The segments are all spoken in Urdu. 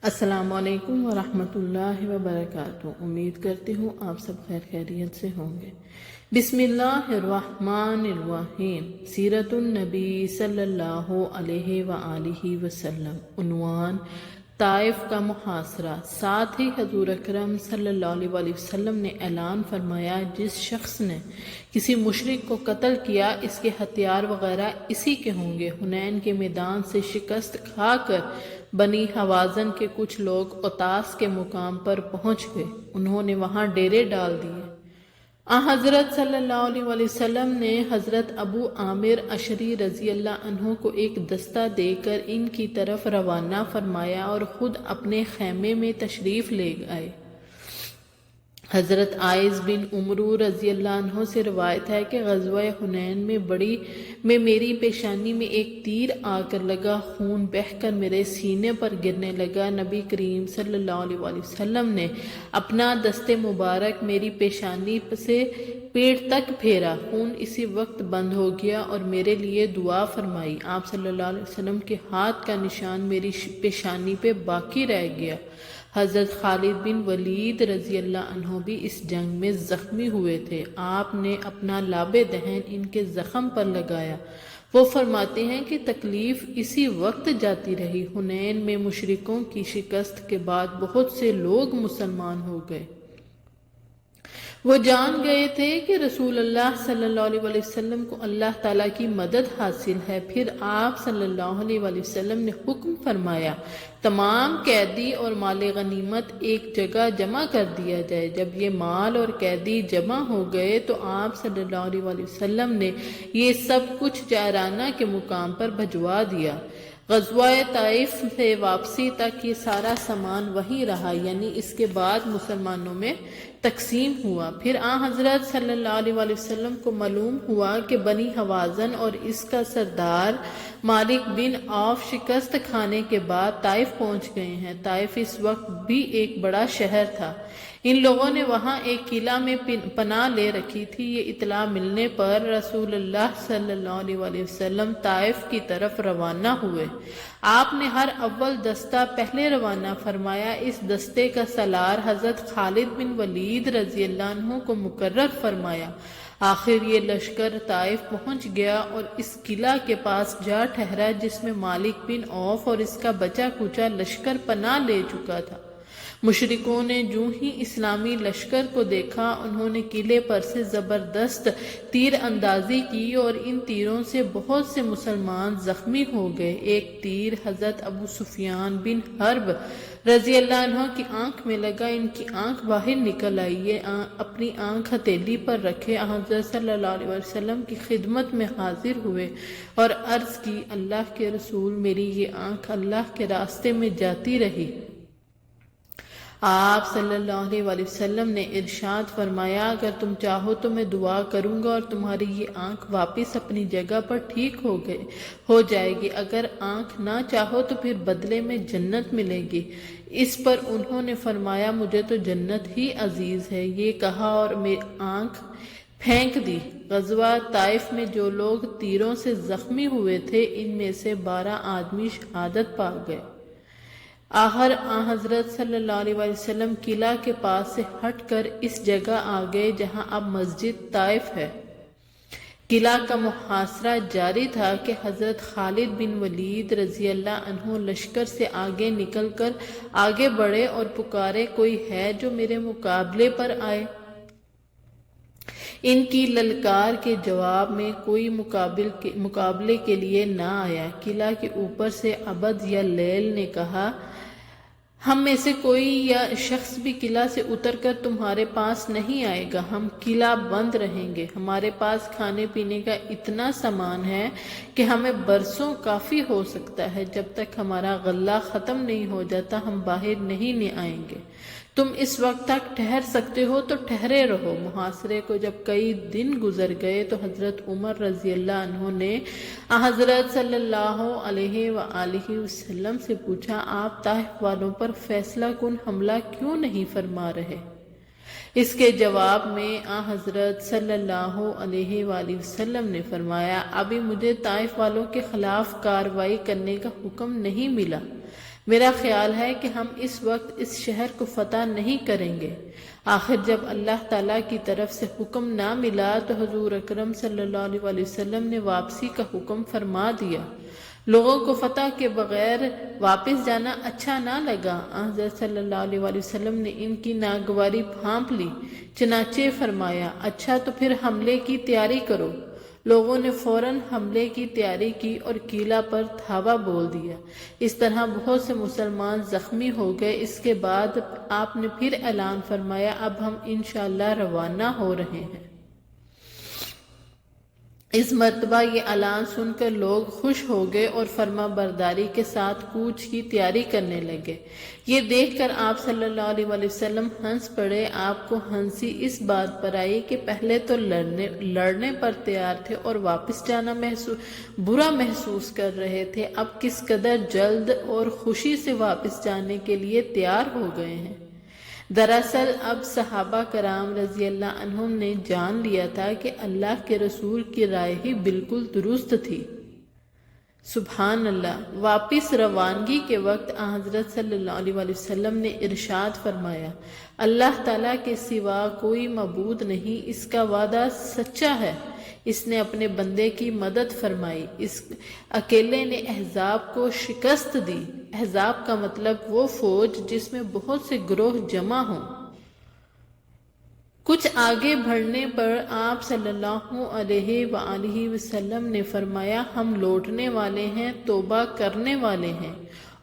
السلام علیکم ورحمۃ اللہ وبرکاتہ۔ امید کرتی ہوں آپ سب خیر خیریت سے ہوں گے۔ بسم اللہ الرحمن الرحیم۔ سیرت النبی صلی اللہ علیہ وآلہ وسلم۔ عنوان طائف کا محاصرہ۔ ساتھ ہی حضور اکرم صلی اللہ علیہ وآلہ وسلم نے اعلان فرمایا، جس شخص نے کسی مشرک کو قتل کیا اس کے ہتھیار وغیرہ اسی کے ہوں گے۔ حنین کے میدان سے شکست کھا کر بنی حوازن کے کچھ لوگ اوتاس کے مقام پر پہنچ گئے۔ انہوں نے وہاں ڈیرے ڈال دیے۔ حضرت صلی اللہ علیہ وآلہ وسلم نے حضرت ابو عامر اشعری رضی اللہ عنہ کو ایک دستہ دے کر ان کی طرف روانہ فرمایا اور خود اپنے خیمے میں تشریف لے آئے۔ حضرت عائز بن عمرو رضی اللہ عنہ سے روایت ہے کہ غزوہ حنین میں میری پیشانی میں ایک تیر آ کر لگا، خون بہہ کر میرے سینے پر گرنے لگا۔ نبی کریم صلی اللہ علیہ وآلہ وسلم نے اپنا دست مبارک میری پیشانی سے پیٹ تک پھیرا، خون اسی وقت بند ہو گیا اور میرے لیے دعا فرمائی۔ آپ صلی اللہ علیہ وسلم کے ہاتھ کا نشان میری پیشانی پہ باقی رہ گیا۔ حضرت خالد بن ولید رضی اللہ عنہ بھی اس جنگ میں زخمی ہوئے تھے۔ آپ نے اپنا لاب دہن ان کے زخم پر لگایا۔ وہ فرماتے ہیں کہ تکلیف اسی وقت جاتی رہی۔ حنین میں مشرکوں کی شکست کے بعد بہت سے لوگ مسلمان ہو گئے۔ وہ جان گئے تھے کہ رسول اللہ صلی اللہ علیہ وآلہ وسلم کو اللہ تعالیٰ کی مدد حاصل ہے۔ پھر آپ صلی اللہ علیہ وآلہ وسلم نے حکم فرمایا، تمام قیدی اور مال غنیمت ایک جگہ جمع کر دیا جائے۔ جب یہ مال اور قیدی جمع ہو گئے تو آپ صلی اللہ علیہ وآلہ وسلم نے یہ سب کچھ جعرانہ کے مقام پر بھجوا دیا۔ غزوہ طائف سے واپسی تک یہ سارا سامان وہیں رہا، یعنی اس کے بعد مسلمانوں میں تقسیم ہوا۔ پھر حضرت صلی اللہ علیہ وآلہ وسلم کو معلوم ہوا کہ بنی حوازن اور اس کا سردار مالک بن عوف شکست کھانے کے بعد طائف پہنچ گئے ہیں۔ طائف اس وقت بھی ایک بڑا شہر تھا۔ ان لوگوں نے وہاں ایک قلعہ میں پناہ لے رکھی تھی۔ یہ اطلاع ملنے پر رسول اللہ صلی اللہ علیہ وآلہ وسلم طائف کی طرف روانہ ہوئے۔ آپ نے ہر اول دستہ پہلے روانہ فرمایا۔ اس دستے کا سالار حضرت خالد بن ولید رضی اللہ عنہ کو مقرر فرمایا۔ آخر یہ لشکر طائف پہنچ گیا اور اس قلعہ کے پاس جا ٹھہرا جس میں مالک بن عوف اور اس کا بچا کچا لشکر پناہ لے چکا تھا۔ مشرکوں نے جو ہی اسلامی لشکر کو دیکھا، انہوں نے قلعے پر سے زبردست تیر اندازی کی اور ان تیروں سے بہت سے مسلمان زخمی ہو گئے۔ ایک تیر حضرت ابو سفیان بن حرب رضی اللہ عنہ کی آنکھ میں لگا، ان کی آنکھ باہر نکل آئی۔ یہ اپنی آنکھ ہتھیلی پر رکھے حضرت صلی اللہ علیہ وسلم کی خدمت میں حاضر ہوئے اور عرض کی، اللہ کے رسول، میری یہ آنکھ اللہ کے راستے میں جاتی رہی۔ آپ صلی اللہ علیہ وآلہ وسلم نے ارشاد فرمایا، اگر تم چاہو تو میں دعا کروں گا اور تمہاری یہ آنکھ واپس اپنی جگہ پر ٹھیک ہو جائے گی۔ اگر آنکھ نہ چاہو تو پھر بدلے میں جنت ملے گی۔ اس پر انہوں نے فرمایا، مجھے تو جنت ہی عزیز ہے۔ یہ کہا اور آنکھ پھینک دی۔ غزوہ طائف میں جو لوگ تیروں سے زخمی ہوئے تھے، ان میں سے 12 آدمی شہادت پا گئے۔ آخر حضرت صلی اللہ علیہ وآلہ وسلم قلعہ کے پاس سے ہٹ کر اس جگہ آ گئے جہاں اب مسجد طائف ہے۔ قلعہ کا محاصرہ جاری تھا کہ حضرت خالد بن ولید رضی اللہ عنہ لشکر سے آگے نکل کر آگے بڑھے اور پکارے، کوئی ہے جو میرے مقابلے پر آئے؟ ان کی للکار کے جواب میں کوئی مقابلے کے لیے نہ آیا۔ قلعہ کے اوپر سے عبد یا لیل نے کہا، ہم میں سے کوئی یا شخص بھی قلعہ سے اتر کر تمہارے پاس نہیں آئے گا، ہم قلعہ بند رہیں گے۔ ہمارے پاس کھانے پینے کا اتنا سامان ہے کہ ہمیں برسوں کافی ہو سکتا ہے۔ جب تک ہمارا غلہ ختم نہیں ہو جاتا ہم باہر نہیں آئیں گے۔ تم اس وقت تک ٹھہر سکتے ہو تو ٹھہرے رہو۔ محاصرے کو جب کئی دن گزر گئے تو حضرت عمر رضی اللہ عنہ نے حضرت صلی اللہ علیہ وآلہ وسلم سے پوچھا، آپ طائف والوں پر فیصلہ کن حملہ کیوں نہیں فرما رہے؟ اس کے جواب میں حضرت صلی اللہ علیہ وآلہ وسلم نے فرمایا، ابھی مجھے طائف والوں کے خلاف کارروائی کرنے کا حکم نہیں ملا۔ میرا خیال ہے کہ ہم اس وقت اس شہر کو فتح نہیں کریں گے۔ آخر جب اللہ تعالیٰ کی طرف سے حکم نہ ملا تو حضور اکرم صلی اللہ علیہ وسلم نے واپسی کا حکم فرما دیا۔ لوگوں کو فتح کے بغیر واپس جانا اچھا نہ لگا۔ حضرت صلی اللہ علیہ وسلم نے ان کی ناگواری بھانپ لی، چنانچہ فرمایا، اچھا تو پھر حملے کی تیاری کرو۔ لوگوں نے فوراً حملے کی تیاری کی اور قلعہ پر دھاوا بول دیا۔ اس طرح بہت سے مسلمان زخمی ہو گئے۔ اس کے بعد آپ نے پھر اعلان فرمایا، اب ہم انشاءاللہ روانہ ہو رہے ہیں۔ اس مرتبہ یہ اعلان سن کر لوگ خوش ہو گئے اور فرما برداری کے ساتھ کوچ کی تیاری کرنے لگے۔ یہ دیکھ کر آپ صلی اللہ علیہ وسلم ہنس پڑے۔ آپ کو ہنسی اس بات پر آئی کہ پہلے تو لڑنے پر تیار تھے اور واپس جانا برا محسوس کر رہے تھے، اب کس قدر جلد اور خوشی سے واپس جانے کے لیے تیار ہو گئے ہیں۔ دراصل اب صحابہ کرام رضی اللہ عنہم نے جان لیا تھا کہ اللہ کے رسول کی رائے ہی بالکل درست تھی۔ سبحان اللہ۔ واپس روانگی کے وقت حضرت صلی اللہ علیہ وسلم نے ارشاد فرمایا، اللہ تعالیٰ کے سوا کوئی معبود نہیں، اس کا وعدہ سچا ہے، اس نے اپنے بندے کی مدد فرمائی، اس اکیلے نے احزاب کو شکست دی۔ احزاب کا مطلب وہ فوج جس میں بہت سے گروہ جمع ہوں۔ کچھ آگے بڑھنے پر آپ صلی اللہ علیہ وآلہ وسلم نے فرمایا، ہم لوٹنے والے ہیں، توبہ کرنے والے ہیں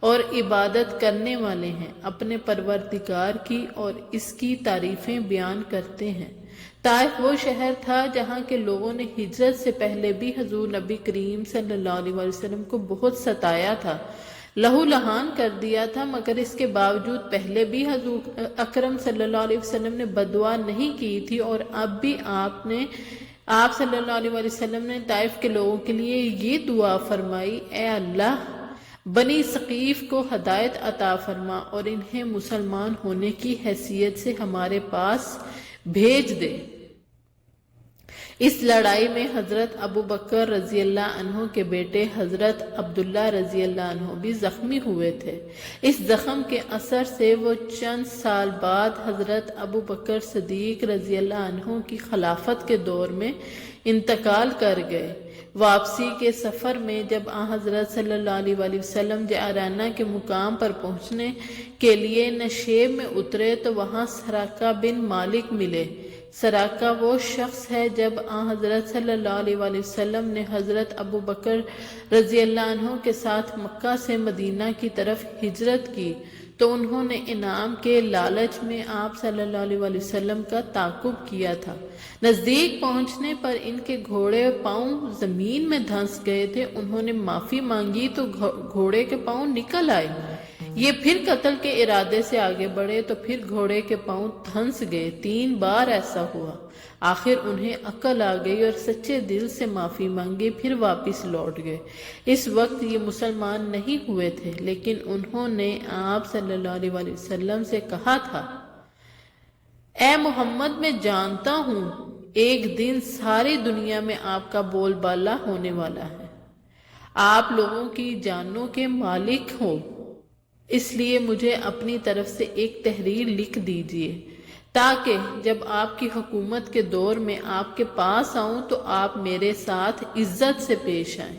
اور عبادت کرنے والے ہیں، اپنے پروردگار کی اور اس کی تعریفیں بیان کرتے ہیں۔ طائف وہ شہر تھا جہاں کے لوگوں نے ہجرت سے پہلے بھی حضور نبی کریم صلی اللہ علیہ وسلم کو بہت ستایا تھا، لہو لہان کر دیا تھا، مگر اس کے باوجود پہلے بھی حضور اکرم صلی اللہ علیہ وسلم نے بددعا نہیں کی تھی، اور اب بھی آپ صلی اللہ علیہ وسلم نے طائف کے لوگوں کے لیے یہ دعا فرمائی، اے اللہ بنی ثقیف کو ہدایت عطا فرما اور انہیں مسلمان ہونے کی حیثیت سے ہمارے پاس بھیج دے۔ اس لڑائی میں حضرت ابو بکر رضی اللہ عنہ کے بیٹے حضرت عبداللہ رضی اللہ عنہ بھی زخمی ہوئے تھے۔ اس زخم کے اثر سے وہ چند سال بعد حضرت ابو بکر صدیق رضی اللہ عنہ کی خلافت کے دور میں انتقال کر گئے۔ واپسی کے سفر میں جب حضرت صلی اللہ علیہ وسلم جعرانہ کے مقام پر پہنچنے کے لیے نشیب میں اترے تو وہاں سراقہ بن مالک ملے۔ سراقہ وہ شخص ہے جب حضرت صلی اللہ علیہ وسلم نے حضرت ابو بکر رضی اللہ عنہ کے ساتھ مکہ سے مدینہ کی طرف ہجرت کی تو انہوں نے انعام کے لالچ میں آپ صلی اللہ علیہ وسلم کا تعاقب کیا تھا۔ نزدیک پہنچنے پر ان کے گھوڑے پاؤں زمین میں دھنس گئے تھے۔ انہوں نے معافی مانگی تو گھوڑے کے پاؤں نکل آئے۔ یہ پھر قتل کے ارادے سے آگے بڑھے تو پھر گھوڑے کے پاؤں دھنس گئے۔ 3 بار ایسا ہوا۔ آخر انہیں عقل آ گئی اور سچے دل سے معافی مانگی، پھر واپس لوٹ گئے۔ اس وقت یہ مسلمان نہیں ہوئے تھے، لیکن انہوں نے آپ صلی اللہ علیہ وسلم سے کہا تھا، اے محمد میں جانتا ہوں ایک دن ساری دنیا میں آپ کا بول بالا ہونے والا ہے، آپ لوگوں کی جانوں کے مالک ہو، اس لیے مجھے اپنی طرف سے ایک تحریر لکھ دیجئے تاکہ جب آپ کی حکومت کے دور میں آپ کے پاس آؤں تو آپ میرے ساتھ عزت سے پیش آئیں۔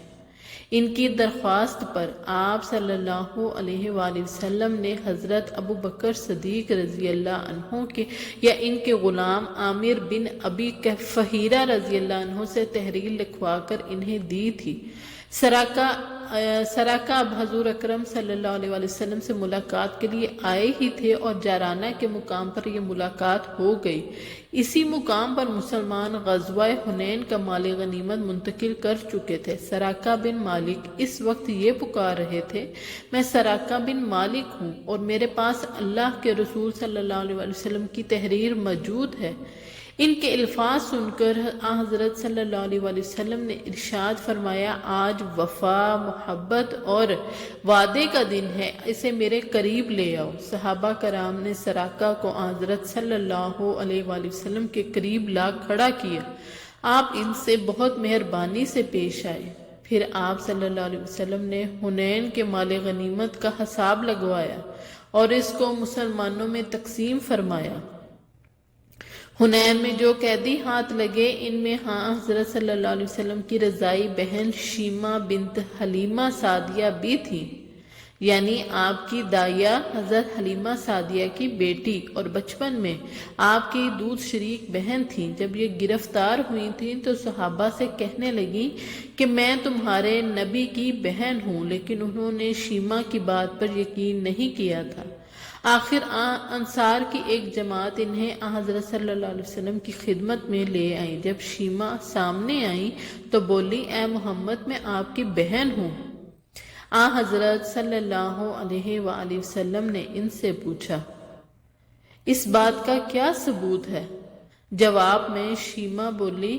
ان کی درخواست پر آپ صلی اللہ علیہ وآلہ وسلم نے حضرت ابو بکر صدیق رضی اللہ عنہ کے یا ان کے غلام عامر بن ابی فہیرہ رضی اللہ عنہ سے تحریر لکھوا کر انہیں دی تھی۔ سراقہ اب حضور اکرم صلی اللہ علیہ وسلم سے ملاقات کے لیے آئے ہی تھے اور جعرانہ کے مقام پر یہ ملاقات ہو گئی۔ اسی مقام پر مسلمان غزوہ حنین کا مال غنیمت منتقل کر چکے تھے۔ سراقہ بن مالک اس وقت یہ پکار رہے تھے، میں سراقہ بن مالک ہوں اور میرے پاس اللہ کے رسول صلی اللہ علیہ وسلم کی تحریر موجود ہے۔ ان کے الفاظ سن کر حضرت صلی اللہ علیہ وسلم نے ارشاد فرمایا، آج وفا، محبت اور وعدے کا دن ہے، اسے میرے قریب لے آؤ۔ صحابہ کرام نے سراقہ کو حضرت صلی اللہ علیہ وسلم کے قریب لا کھڑا کیا۔ آپ ان سے بہت مہربانی سے پیش آئے۔ پھر آپ صلی اللہ علیہ وسلم نے حنین کے مال غنیمت کا حساب لگوایا اور اس کو مسلمانوں میں تقسیم فرمایا۔ حنین میں جو قیدی ہاتھ لگے ان میں حضرت صلی اللہ علیہ وسلم کی رضائی بہن شیمہ بنت حلیمہ سعدیہ بھی تھی، یعنی آپ کی دائیا حضرت حلیمہ سعدیہ کی بیٹی، اور بچپن میں آپ کی دودھ شریک بہن تھیں۔ جب یہ گرفتار ہوئی تھیں تو صحابہ سے کہنے لگیں کہ میں تمہارے نبی کی بہن ہوں، لیکن انہوں نے شیمہ کی بات پر یقین نہیں کیا تھا۔ آخر انصار کی ایک جماعت انہیں حضرت صلی اللہ علیہ وسلم کی خدمت میں لے آئی۔ جب شیمہ سامنے آئی تو بولی، اے محمد میں آپ کی بہن ہوں۔ حضرت صلی اللہ علیہ وآلہ وسلم نے ان سے پوچھا، اس بات کا کیا ثبوت ہے؟ جواب میں شیمہ بولی،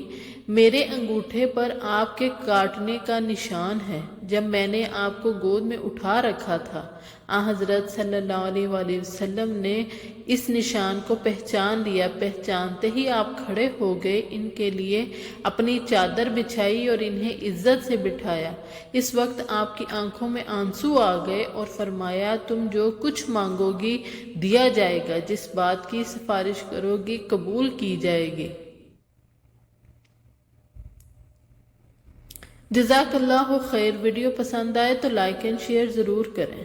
میرے انگوٹھے پر آپ کے کاٹنے کا نشان ہے، جب میں نے آپ کو گود میں اٹھا رکھا تھا۔ حضرت صلی اللہ علیہ وآلہ وسلم نے اس نشان کو پہچان لیا۔ پہچانتے ہی آپ کھڑے ہو گئے، ان کے لیے اپنی چادر بچھائی اور انہیں عزت سے بٹھایا۔ اس وقت آپ کی آنکھوں میں آنسو آ گئے اور فرمایا، تم جو کچھ مانگو گی دیا جائے گا، جس بات کی سفارش کرو گی قبول کی جائے گی۔ جزاک اللہ خیر۔ ویڈیو پسند آئے تو لائک اینڈ شیئر ضرور کریں۔